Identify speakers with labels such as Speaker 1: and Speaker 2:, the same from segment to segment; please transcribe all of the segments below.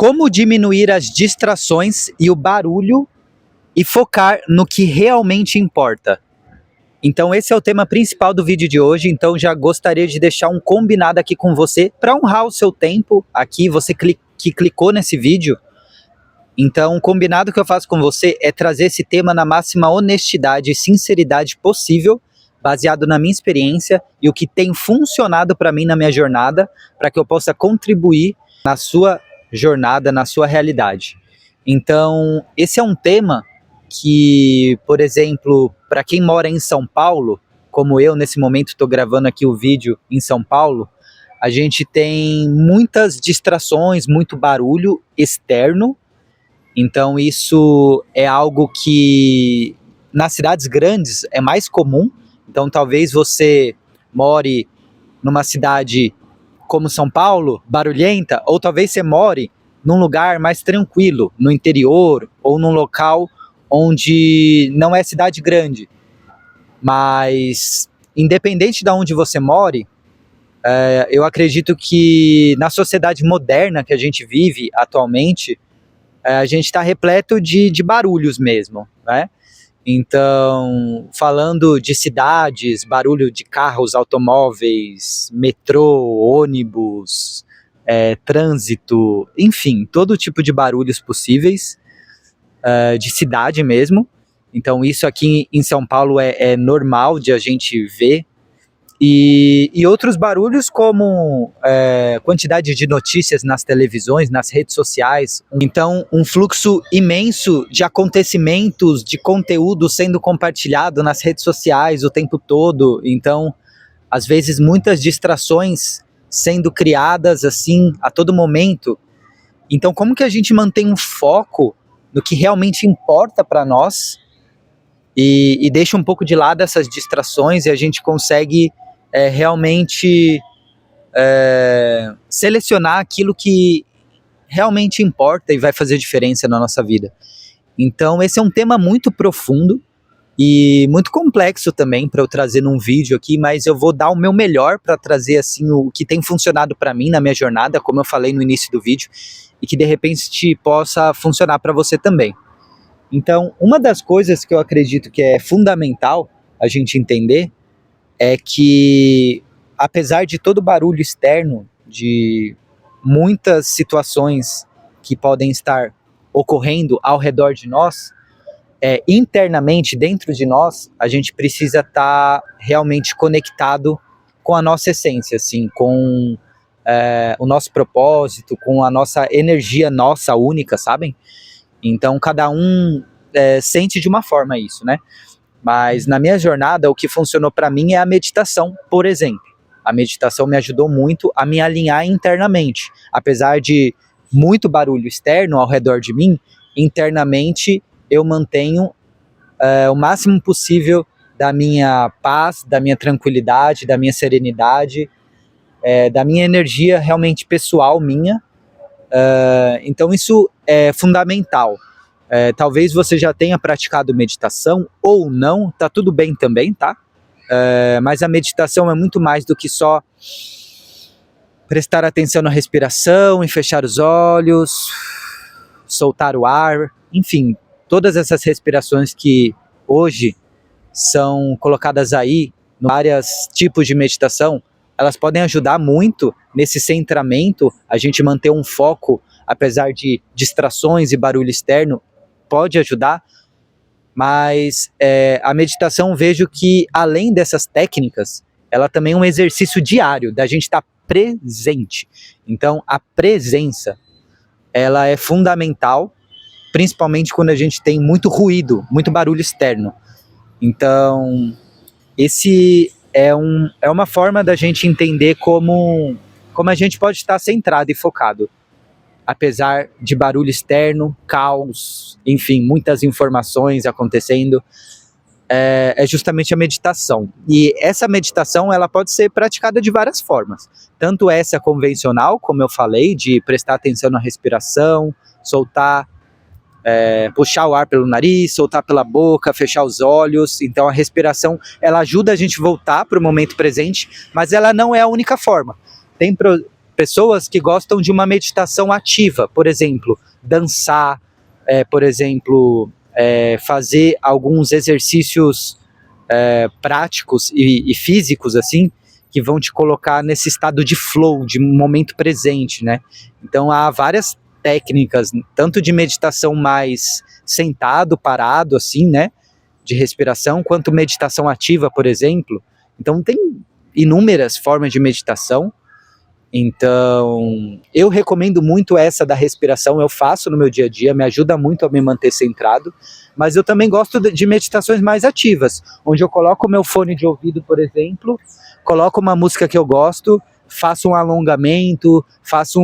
Speaker 1: Como diminuir as distrações e o barulho e focar no que realmente importa. Então esse é o tema principal do vídeo de hoje, então já gostaria de deixar um combinado aqui com você para honrar o seu tempo aqui, você que clicou nesse vídeo. Então o combinado que eu faço com você é trazer esse tema na máxima honestidade e sinceridade possível, baseado na minha experiência e o que tem funcionado para mim na minha jornada, para que eu possa contribuir na sua jornada, na sua realidade. Então esse é um tema que, por exemplo, para quem mora em São Paulo, como eu nesse momento estou gravando aqui o vídeo em São Paulo, a gente tem muitas distrações, muito barulho externo. Então isso é algo que nas cidades grandes é mais comum. Então talvez você more numa cidade como São Paulo, barulhenta, ou talvez você more num lugar mais tranquilo, no interior, ou num local onde não é cidade grande. Mas independente de onde você more, eu acredito que na sociedade moderna que a gente vive atualmente, a gente está repleto de barulhos mesmo, né? Então, falando de cidades, barulho de carros, automóveis, metrô, ônibus, trânsito, enfim, todo tipo de barulhos possíveis, de cidade mesmo. Então isso aqui em São Paulo é normal de a gente ver. E outros barulhos como quantidade de notícias nas televisões, nas redes sociais. Então um fluxo imenso de acontecimentos, de conteúdo sendo compartilhado nas redes sociais o tempo todo. Então às vezes muitas distrações sendo criadas assim a todo momento. Então como que a gente mantém um foco no que realmente importa para nós e deixa um pouco de lado essas distrações e a gente consegue realmente selecionar aquilo que realmente importa e vai fazer diferença na nossa vida. Então esse é um tema muito profundo e muito complexo também para eu trazer num vídeo aqui, mas eu vou dar o meu melhor para trazer assim o que tem funcionado para mim na minha jornada, como eu falei no início do vídeo, e que de repente possa funcionar para você também. Então uma das coisas que eu acredito que é fundamental a gente entender é que, apesar de todo o barulho externo, de muitas situações que podem estar ocorrendo ao redor de nós, internamente, dentro de nós, a gente precisa estar realmente conectado com a nossa essência, assim, com o nosso propósito, com a nossa energia nossa única, sabem? Então cada um sente de uma forma isso, né? Mas na minha jornada, o que funcionou para mim é a meditação, por exemplo. A meditação me ajudou muito a me alinhar internamente. Apesar de muito barulho externo ao redor de mim, internamente eu mantenho o máximo possível da minha paz, da minha tranquilidade, da minha serenidade, da minha energia realmente pessoal minha. Então isso é fundamental. Talvez você já tenha praticado meditação ou não, tá tudo bem também, tá? Mas a meditação é muito mais do que só prestar atenção na respiração e fechar os olhos, soltar o ar, enfim, todas essas respirações que hoje são colocadas aí, em vários tipos de meditação, elas podem ajudar muito nesse centramento, a gente manter um foco, apesar de distrações e barulho externo, pode ajudar, mas a meditação vejo que além dessas técnicas, ela também é um exercício diário, da gente estar presente. Então a presença, ela é fundamental, principalmente quando a gente tem muito ruído, muito barulho externo. Então esse é uma forma da gente entender como a gente pode estar centrado e focado. Apesar de barulho externo, caos, enfim, muitas informações acontecendo, é justamente a meditação. E essa meditação, ela pode ser praticada de várias formas. Tanto essa convencional, como eu falei, de prestar atenção na respiração, soltar, puxar o ar pelo nariz, soltar pela boca, fechar os olhos. Então a respiração, ela ajuda a gente a voltar para o momento presente, mas ela não é a única forma. Tem pessoas que gostam de uma meditação ativa, por exemplo, dançar, por exemplo, fazer alguns exercícios práticos e físicos, assim, que vão te colocar nesse estado de flow, de momento presente, né? Então há várias técnicas, tanto de meditação mais sentado, parado, assim, né? De respiração, quanto meditação ativa, por exemplo. Então tem inúmeras formas de meditação. Então, eu recomendo muito essa da respiração, eu faço no meu dia a dia, me ajuda muito a me manter centrado, mas eu também gosto de meditações mais ativas, onde eu coloco o meu fone de ouvido, por exemplo, coloco uma música que eu gosto, faço um alongamento, faço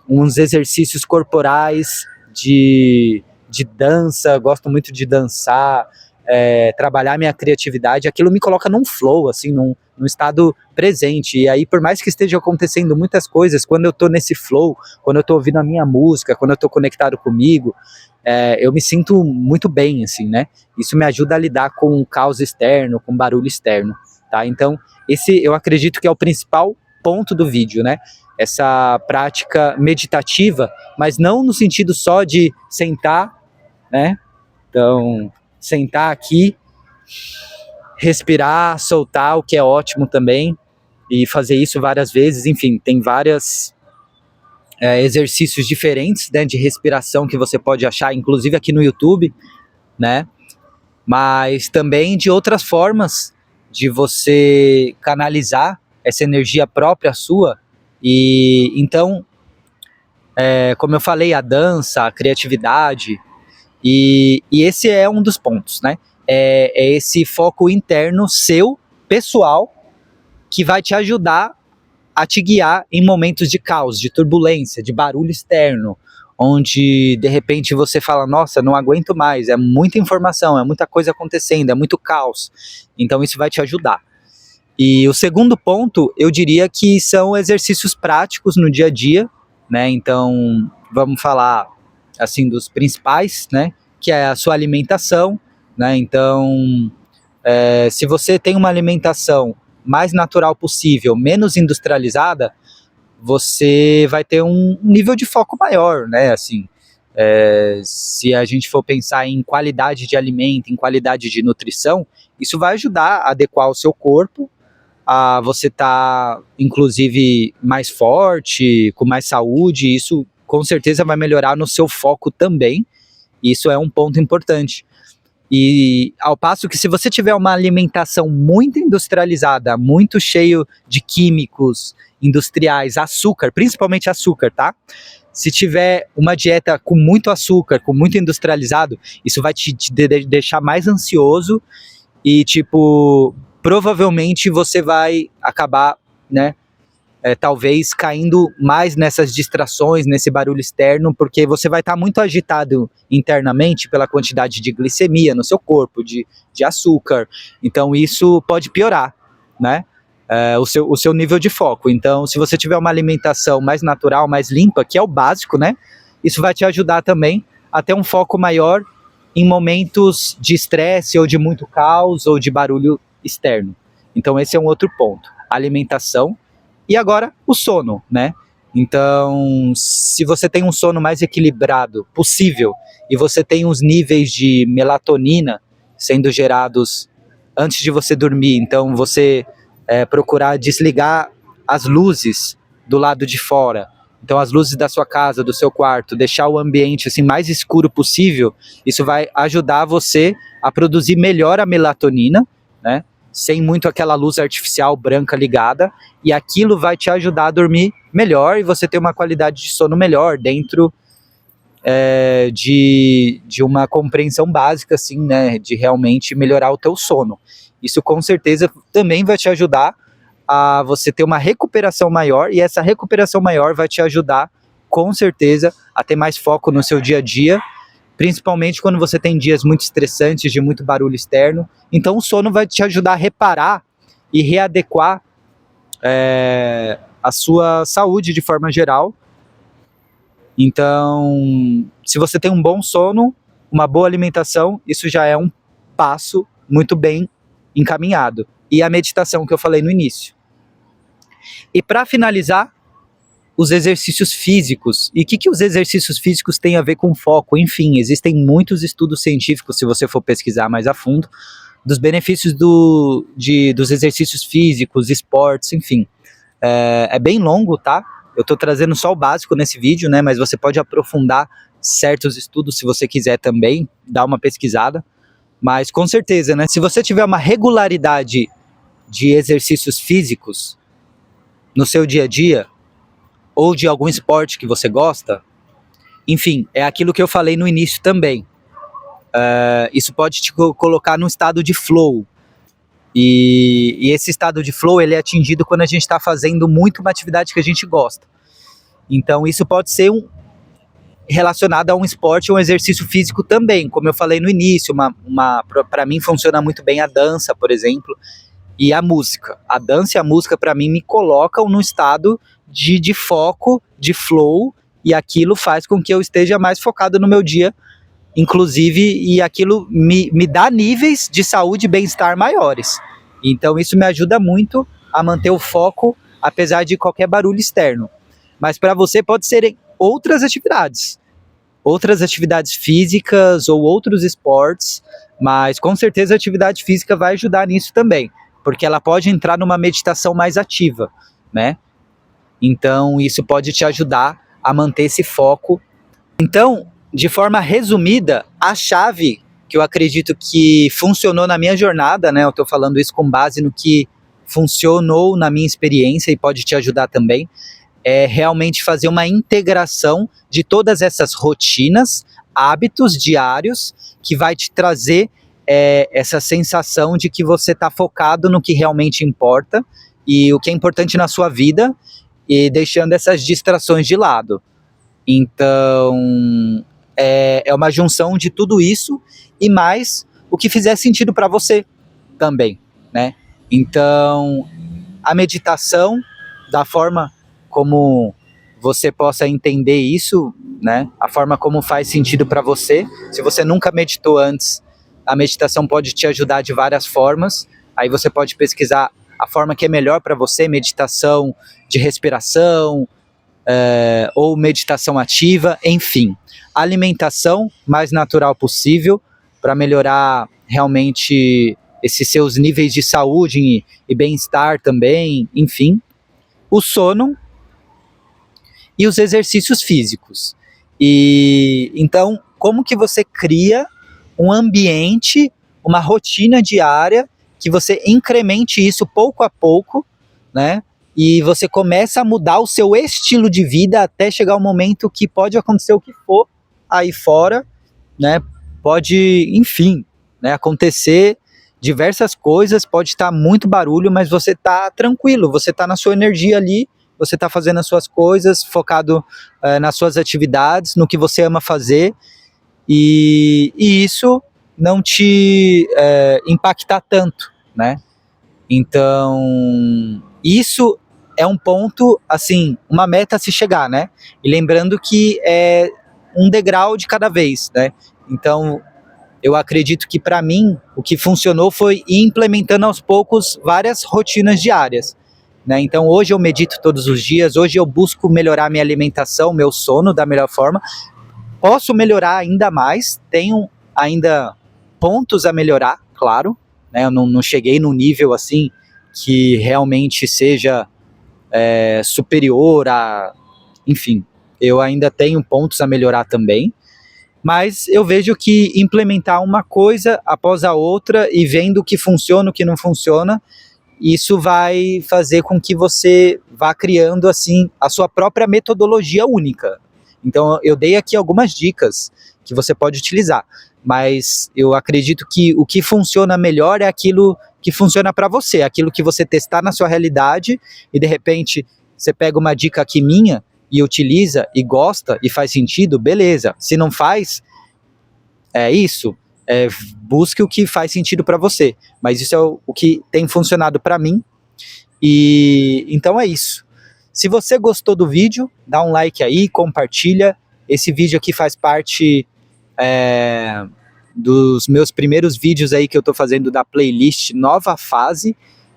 Speaker 1: uns exercícios corporais de dança, gosto muito de dançar, trabalhar minha criatividade, aquilo me coloca num flow, assim, num estado presente, e aí por mais que esteja acontecendo muitas coisas, quando eu tô nesse flow, quando eu tô ouvindo a minha música, quando eu tô conectado comigo, eu me sinto muito bem, assim, né? Isso me ajuda a lidar com o caos externo, com o barulho externo, tá? Então, esse eu acredito que é o principal ponto do vídeo, né? Essa prática meditativa, mas não no sentido só de sentar, né? Então, sentar aqui, respirar, soltar, o que é ótimo também, e fazer isso várias vezes. Enfim, tem vários exercícios diferentes, né, de respiração que você pode achar, inclusive aqui no YouTube, né? Mas também de outras formas de você canalizar essa energia própria sua. E então, como eu falei, a dança, a criatividade, e esse é um dos pontos, né? É esse foco interno seu, pessoal, que vai te ajudar a te guiar em momentos de caos, de turbulência, de barulho externo, onde de repente você fala, nossa, não aguento mais, é muita informação, é muita coisa acontecendo, é muito caos. Então isso vai te ajudar. E o segundo ponto, eu diria que são exercícios práticos no dia a dia, né? Então, vamos falar assim dos principais, né? Que é a sua alimentação, né? Então, se você tem uma alimentação mais natural possível, menos industrializada, você vai ter um nível de foco maior, né? Assim, se a gente for pensar em qualidade de alimento, em qualidade de nutrição, isso vai ajudar a adequar o seu corpo a você estar, inclusive, mais forte, com mais saúde. Isso com certeza vai melhorar no seu foco também. Isso é um ponto importante. E ao passo que se você tiver uma alimentação muito industrializada, muito cheio de químicos industriais, açúcar, principalmente açúcar, tá? Se tiver uma dieta com muito açúcar, com muito industrializado, isso vai te deixar mais ansioso e, tipo, provavelmente você vai acabar, né, talvez caindo mais nessas distrações, nesse barulho externo, porque você vai estar muito agitado internamente pela quantidade de glicemia no seu corpo, de açúcar. Então isso pode piorar, né? O seu nível de foco. Então, se você tiver uma alimentação mais natural, mais limpa, que é o básico, né? Isso vai te ajudar também a ter um foco maior em momentos de estresse ou de muito caos ou de barulho externo. Então esse é um outro ponto. Alimentação. E agora, o sono, né? Então, se você tem um sono mais equilibrado possível e você tem os níveis de melatonina sendo gerados antes de você dormir, então você procurar desligar as luzes do lado de fora, então as luzes da sua casa, do seu quarto, deixar o ambiente assim mais escuro possível, isso vai ajudar você a produzir melhor a melatonina, né? Sem muito aquela luz artificial branca ligada, e aquilo vai te ajudar a dormir melhor e você ter uma qualidade de sono melhor dentro de uma compreensão básica, assim, né, de realmente melhorar o teu sono. Isso com certeza também vai te ajudar a você ter uma recuperação maior, e essa recuperação maior vai te ajudar com certeza a ter mais foco no seu dia a dia, principalmente quando você tem dias muito estressantes, de muito barulho externo. Então o sono vai te ajudar a reparar e readequar a sua saúde de forma geral. Então, se você tem um bom sono, uma boa alimentação, isso já é um passo muito bem encaminhado. E a meditação que eu falei no início. E para finalizar, os exercícios físicos. E o que os exercícios físicos têm a ver com foco? Enfim, existem muitos estudos científicos, se você for pesquisar mais a fundo, dos benefícios dos exercícios físicos, esportes, enfim. É bem longo, tá? Eu estou trazendo só o básico nesse vídeo, né? Mas você pode aprofundar certos estudos se você quiser também, dar uma pesquisada. Mas com certeza, né? Se você tiver uma regularidade de exercícios físicos no seu dia a dia, ou de algum esporte que você gosta, enfim, é aquilo que eu falei no início também. Isso pode te colocar num estado de flow. E esse estado de flow, ele é atingido quando a gente está fazendo muito uma atividade que a gente gosta. Então isso pode ser relacionado a um esporte ou um exercício físico também, como eu falei no início. Para mim funciona muito bem a dança, por exemplo, e a música. A dança e a música, para mim, me colocam num estado de foco, de flow, e aquilo faz com que eu esteja mais focado no meu dia, inclusive, e aquilo me dá níveis de saúde e bem-estar maiores. Então isso me ajuda muito a manter o foco, apesar de qualquer barulho externo. Mas para você pode ser outras atividades físicas ou outros esportes, mas com certeza a atividade física vai ajudar nisso também, porque ela pode entrar numa meditação mais ativa, né? Então isso pode te ajudar a manter esse foco. Então, de forma resumida, a chave que eu acredito que funcionou na minha jornada, né? Eu estou falando isso com base no que funcionou na minha experiência e pode te ajudar também, é realmente fazer uma integração de todas essas rotinas, hábitos diários, que vai te trazer essa sensação de que você está focado no que realmente importa e o que é importante na sua vida, e deixando essas distrações de lado. Então, é uma junção de tudo isso e mais o que fizer sentido para você também, né? Então, a meditação, da forma como você possa entender isso, né? A forma como faz sentido para você. Se você nunca meditou antes, a meditação pode te ajudar de várias formas. Aí você pode pesquisar a forma que é melhor para você, meditação de respiração, ou meditação ativa, enfim. Alimentação mais natural possível para melhorar realmente esses seus níveis de saúde e bem-estar também, enfim. O sono e os exercícios físicos. E então, como que você cria um ambiente, uma rotina diária, que você incremente isso pouco a pouco, né? E você começa a mudar o seu estilo de vida até chegar um momento que pode acontecer o que for aí fora, né? Pode, enfim, né, acontecer diversas coisas, pode estar muito barulho, mas você está tranquilo, você está na sua energia ali, você está fazendo as suas coisas, focado nas suas atividades, no que você ama fazer, e isso não te impactar tanto, né? Então, isso é um ponto, assim, uma meta a se chegar, né? E lembrando que é um degrau de cada vez, né? Então, eu acredito que para mim, o que funcionou foi ir implementando aos poucos várias rotinas diárias, né? Então, hoje eu medito todos os dias, hoje eu busco melhorar minha alimentação, meu sono da melhor forma. Posso melhorar ainda mais, tenho ainda pontos a melhorar, claro, né? Eu não cheguei num nível assim que realmente seja superior a... Enfim, eu ainda tenho pontos a melhorar também, mas eu vejo que implementar uma coisa após a outra e vendo o que funciona, o que não funciona, isso vai fazer com que você vá criando assim a sua própria metodologia única. Então eu dei aqui algumas dicas que você pode utilizar, mas eu acredito que o que funciona melhor é aquilo que funciona para você, aquilo que você testar na sua realidade e de repente você pega uma dica aqui minha e utiliza e gosta e faz sentido, beleza. Se não faz, é isso, busque o que faz sentido para você, mas isso é o que tem funcionado para mim. E então é isso. Se você gostou do vídeo, dá um like aí, compartilha. Esse vídeo aqui faz parte dos meus primeiros vídeos aí que eu tô fazendo da playlist Nova Fase.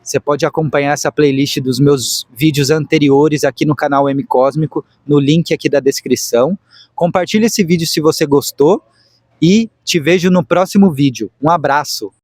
Speaker 1: Você pode acompanhar essa playlist dos meus vídeos anteriores aqui no canal M Cósmico, no link aqui da descrição. Compartilhe esse vídeo se você gostou e te vejo no próximo vídeo. Um abraço!